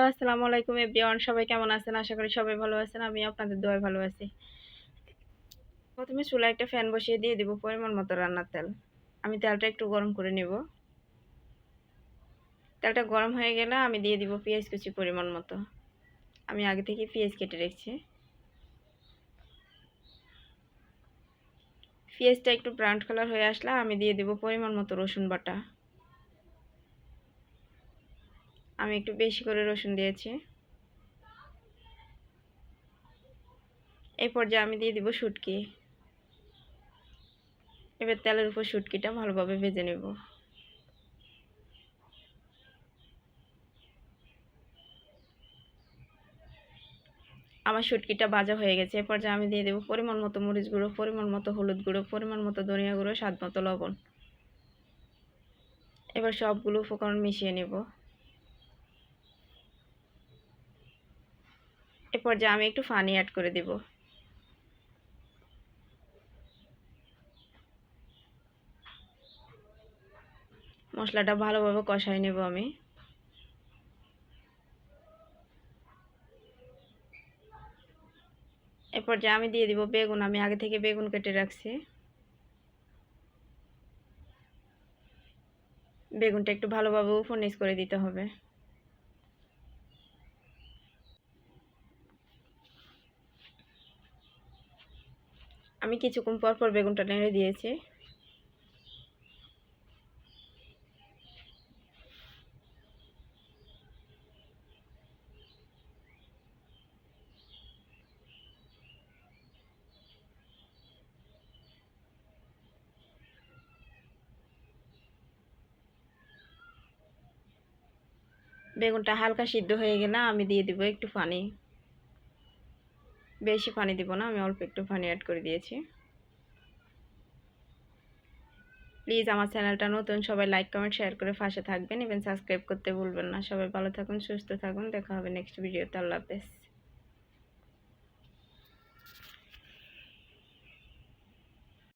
আসসালামু আলাইকুম এভরিওয়ান, সবাই কেমন আছেন? আশা করি সবাই ভালো আছেন। আমি আপনাদের দোয়ায় ভালো আছি। প্রথমে চুলায় একটা ফ্যান বসিয়ে দিয়ে দিব পরিমাণ মতো রান্নার তেল। আমি তেলটা একটু গরম করে নেব। তেলটা গরম হয়ে গেলে আমি দিয়ে দিব পেঁয়াজ কুচি পরিমাণ মতো। আমি আগে থেকে পেঁয়াজ কেটে রেখেছি। পেঁয়াজটা একটু ব্রাউন কালার হয়ে আসলে আমি দিয়ে দিব পরিমাণ মতো রসুন বাটা। আমি একটু বেশি করে রসুন দিয়েছি। এই পর্যায়ে আমি দিয়ে দিব শুটকি। এবার তেলের উপর শুটকিটা ভালোভাবে ভেজে নেব। আমার শুটকিটা ভাজা হয়ে গেছে। এ পর্যায়ে আমি দিয়ে দেবো পরিমাণ মতো মরিচ গুঁড়ো, পরিমাণ মতো হলুদ গুঁড়ো, পরিমাণ মতো ধনিয়া গুঁড়ো, স্বাদ মতো লবণ। এবার সবগুলো উপকরণ মিশিয়ে নেব। এ পর্যায়ে আমি একটু পানি অ্যাড করে দেব। মশলাটা ভালোভাবে কষাই নেব আমি। এ পর্যায়ে আমি দিয়ে দিব বেগুন। আমি আগে থেকে বেগুন কেটে রাখছি। বেগুনটা একটু ভালোভাবে উপর নিচ করে দিতে হবে। আমি কিছুক্ষণ পর পর বেগুনটা নেড়ে দিয়েছি। বেগুনটা হালকা সিদ্ধ হয়ে গেলে আমি দিয়ে দিব একটু পানি। বেশি পানি দিব না, আমি অল্প একটু পানি অ্যাড করে দিয়েছি। প্লিজ আমার চ্যানেলটা নতুন, সবাই লাইক কমেন্ট শেয়ার করে পাশে থাকবেন, ইভেন সাবস্ক্রাইব করতে ভুলবেন না। সবাই ভালো থাকুন, সুস্থ থাকুন। দেখা হবে নেক্সট ভিডিওতে। আল্লাহ হাফেজ।